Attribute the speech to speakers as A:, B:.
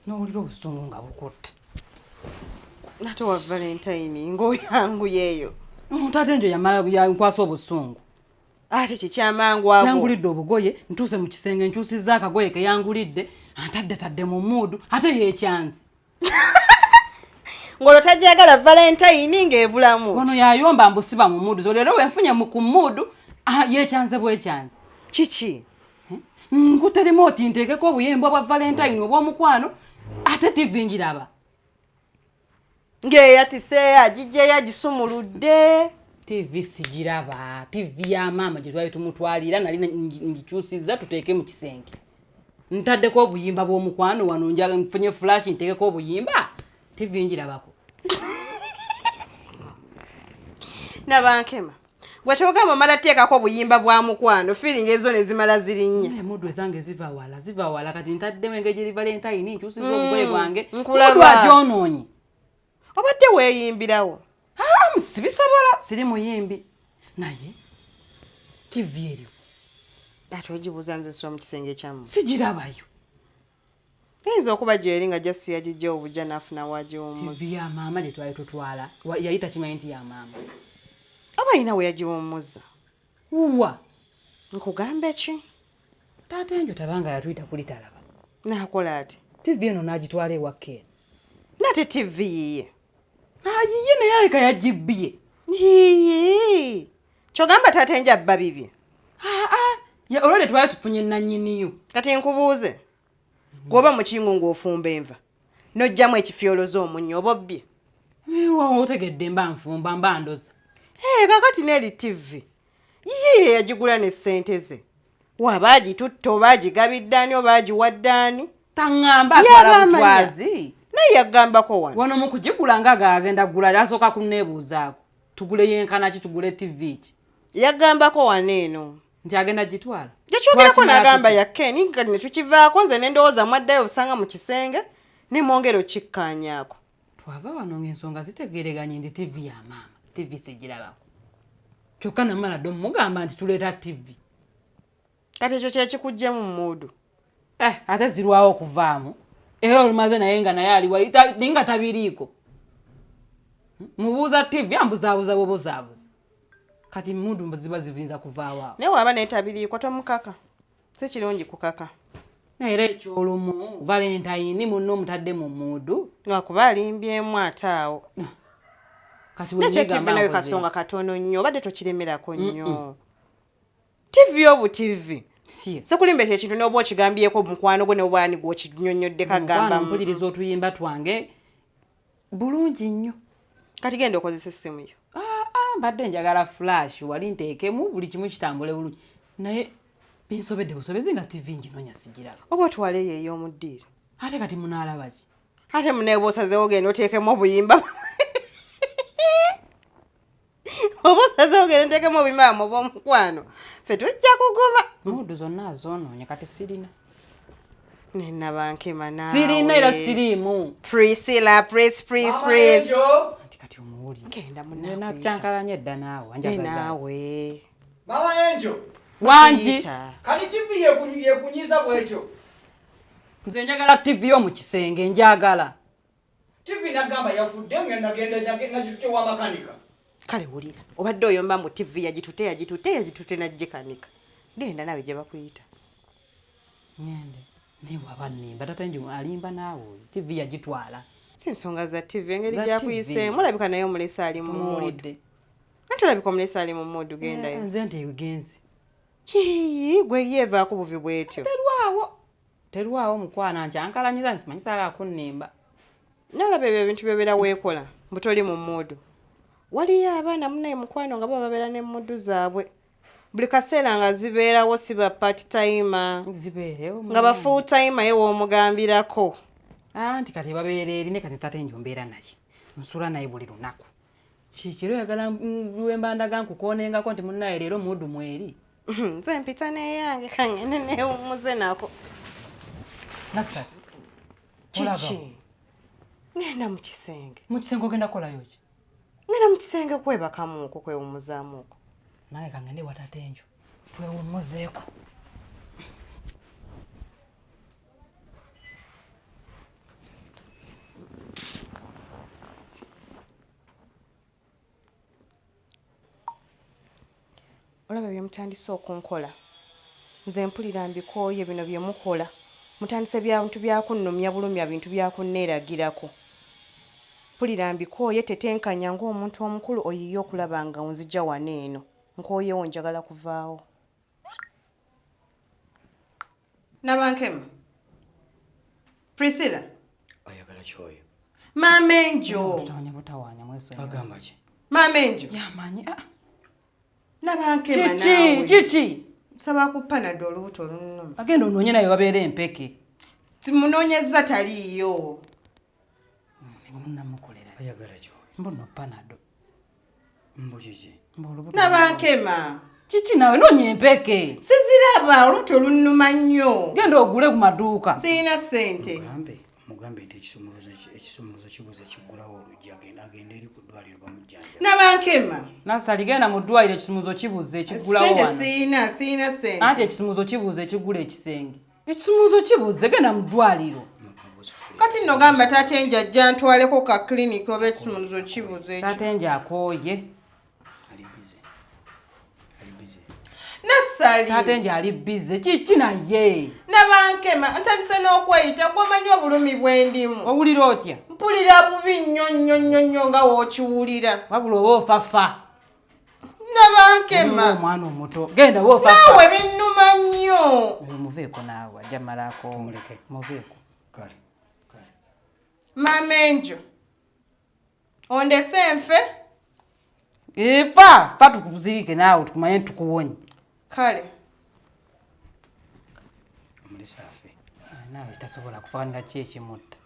A: n'owulira obusungu nga bukutte.
B: Ate wa Valentine ng'oyangu yeeyo.
A: Taata enjo yankwasa obusungu.
B: Ate kikyamangu ago.
A: Yangulidde obugoye ntuuse mu kisenge nkyusizza akagoye ke yangulidde antadde mu muudu ate yeekyanzi.
B: Ngolo tajagala Valentine ng'ebulamu.
A: Wano yayomba mbusiba mu muudu. Leero wenfunye ku muudu yeekyanze bwekyanzi.
B: Kiki?
A: Nkute remote nteekeko obuyimba bwa Valentine obw'omukwano ate TV njiraba.
B: Ng'eyatise agijje yagisumuludde.
A: TV sigiraba. TV ya maama gye twali tumutwalira nali ngikyusizza tuteeke mu kisenge. Ntaddeko obuyimba bw'omukwano wano njaga nfunye flash nteekeko obuyimba. TV njirabako.
B: Nabankema. Bw'kyogamba mala teekako obuyimba bwa mukwano feeling ezo ne zimala zirinnya.
A: Emuddu ezange ziva wala kati ntaddemu engeri eri Valentine nkyusizza obugoye bwange.
B: Nkulaba.
A: Muddu agyonoonye.
B: Obadde weeyimbirawo.
A: Sibisobola siri muyimbi. Naye TV eriwo.
B: Ate ogibuuza nze swa mu kisenge kyamu.
A: Sigirabayo.
B: Eyinza okuba gyeri nga jasi yagijja obujja n'afuna wagiwummuza.
A: TV ya maama gye twali tutwala yali takimanyi nti ya maama.
B: Oba alina we yagiwummuza.
A: Uwa.
B: Nkugamba ki?
A: Taata enjo tabanga yatuyita kuli talaba.
B: N'akola ati.
A: TV eno n'agitwala ewakkeera.
B: Nate TV yiye.
A: Ayiye naye aleka yagibbye.
B: Hiyi. Kyogamba taata enjo abba bibye.
A: Olwedde twali tufunye nannyiniyo.
B: Kati nkubuuze. Gwoba mu kingu ng'ofumba enva. N'ojjamu ekifyolozo omunnyo oba obbye.
A: Otegedde mba nfumba mba ndoza.
B: Kakati n'eri TV. Yiye yagigula ne ssente ze. Waba agitutta oba agigabidde ani oba agiwadde.
A: Taŋŋamba atwala butwazi.
B: Naye yagambako wano.
A: Wano mu kugigula nga agenda kugula asooka kunneebuuzaako. Tugule yenkana ki tugule TV ki.
B: Yagambako wano eno.
A: Nti agenda gitwala.
B: Gyekyogirako n'agamba yakkeni nga ne tukivaako nze ne ndowooza mwaddayo obusanga mu kisenge ne mwongera okikkaanyaako.
A: Twava wano ng'ensonga zitegeereganye ndi TV ya maama. TV sigirabako. Kyokka namala dde mugamba nti tuleeta TV.
B: Kati ekyo kyekikuggyemu mu muudu.
A: Ate zirwawo okuvaamu. Era olumaze naye nga naye aliwa nga tabiriiko. Mubuuza TV ambuzaabuza bw'obuzaabuza. Kati mundu ziba zivinza kuvaawo awo.
B: Naye waba neetabiriiko tomukaka. Si kirungi kukaka.
A: Naye era ekyolumu Valentine munno omutadde mu muudu.
B: Lwakuba alimbyemu ate awo.
A: Kati
B: nekyo TV nayo kasonga katono nnyo obadde tokiremerako nnyo. TV obu TV. Sekulimba ekintu n'oba okigambyeko mukwano gwe n'obwani gw'okinyonnyodde kagamba.
A: Mpuliriza otuyimba twange bulungi nnyo.
B: Kati genda okozesa essimu yo.
A: Mbadde njagala flash wali nteekemu buli kimu kitambule bulungi. Naye binsobedde busobezi nga TV njinoonya sigiraba.
B: Oba otwale eyo ey'omuddiiro.
A: Ate kati munaalaba ki?
B: Ate muneeba osazeewo ogenda oteekemu obuyimba. Oba osazeewo ogenda oteekemu obuyimba obw'omukwano. Ffe tujja kuguma.
A: Muudu zonna azoonoonye kati sirina.
B: Nabankema naawe.
A: Sirina era siriimu.
B: Priscilla, Pris.
A: Kati omuwuli.
B: Genda munaawe.
A: Nakyankalanya edda naawe.
B: Naawe.
C: Mama Enjo.
A: Wangi.
C: Kati TV yekunyiza bwetyo.
A: Nze njagala TV yo mu kisenge njagala.
C: TV nagamba yafudde ngenda nagitutte wa makanika.
B: Kale wulira. Obadde oyomba mu TV yagitutte najjikanika. Genda nawe gye bakuyita.
A: Ngende. Naye waba nnimba taata enjo alimba naawe. TV yagitwala.
B: Si nsonga za TV engeri gyakuyiseemu olabika naye omulesa ali mu muudu. Ate olabika omulesa ali mu muudu gendayo.
A: Nze nti egenzi.
B: Gwe yeevaako buvi bwetyo.
A: Terwawo mukwana nkyankalanyiza nsimanyisa akakunnimba.
B: N'olaba ebyo ebintu byebeera weekola mbu toli mu muudu. Waliyo abaana munaye mukwano nga babeera ne muddu zaabwe. Buli kaseera nga zibeerawo si ba part timer.
A: Zibeerewo.
B: Nga ba full timer ye w'omugambirako.
A: Anti kati babeera eri ne kati taata enjo mbeera naye. Nsula naye buli lunaku. Kikiro yagala lwembandaga nkukoonengako nti munnaye leero muddu mweri.
B: Nze mpita neyange kangende neewummuze nako.
A: Nasa.
B: Kiki? Ngenda mu kisenge.
A: Mu kisenge ogenda kukolayo ki?
B: Ngenda mu kisenge kwebakamuuko kwewummuzaamuuko.
A: Naye kangende wa taata enjo. Twewummuzeeko.
B: olaba bye mutandise okunkola nze mpulira mbikooye bino bye mukola mutandise bintu byakunnumya bulumya bintu byakunneeragirako mpulira mbikooye tetenkanya ng'omuntu omukulu oyiye okulaba nga onzija wano eno nkooyewo njagala kuvaawo Nabankema Priscilla
C: ayagala kyoyo
B: Mamenjo
A: butawanya mweso
C: agamba ki
B: Mamenjo
A: yamanyi
B: Nabankema nawe
A: chichi
B: saba kupanado olubuto lunnuma
A: agenda onoonye naye wabeera empeke
B: simunoonyezza taliiyo
A: namukolera
C: ayagala kyoyo
A: mbono panado
C: mbukiki
B: Nabankema
A: chichi nawe noonya empeke
B: siziraba olubuto lunnuma nnyo
A: genda ogule ku maduuka
B: sirina ssente
C: mugambe nti ekisumuluzo kibuze kiggulawo oluggi agenda eri ku ddwaliro bamujjanja
B: Nabankema
A: nasali genda mu ddwaliro ekisumuzo kibuze ekiggulawo wano
B: sente sirina ssente
A: anti ekisumuzo kibuze ekiggula ekisenge ekisumuzo kibuze genda mu ddwaliro
B: kati nno gamba tate nja ajja ntwaleko ka clinic oba ekisumuluzo kibuze ekyo
A: tate nje akooye
B: Nasali
A: tate nje ali bize kiki naye
B: Nabankema ntandise n'okweyita gwomanyi obulumi bwendimu
A: owulira otya
B: mpulira bubi nnyo nga wookiwulira
A: wabula oba ofafa
B: Nabankema
A: omwana omuto genda oba ofafa
B: naawe binnuma nnyo
A: muveeko naawe ajja malako muveeko
C: kale
B: Mamenjo ondese nfe
A: fa tukuzirike naawe tukumanye ntukuwonye
B: kale
C: omulisa afe
A: naawe kitasobola kufaanira ki ekimutta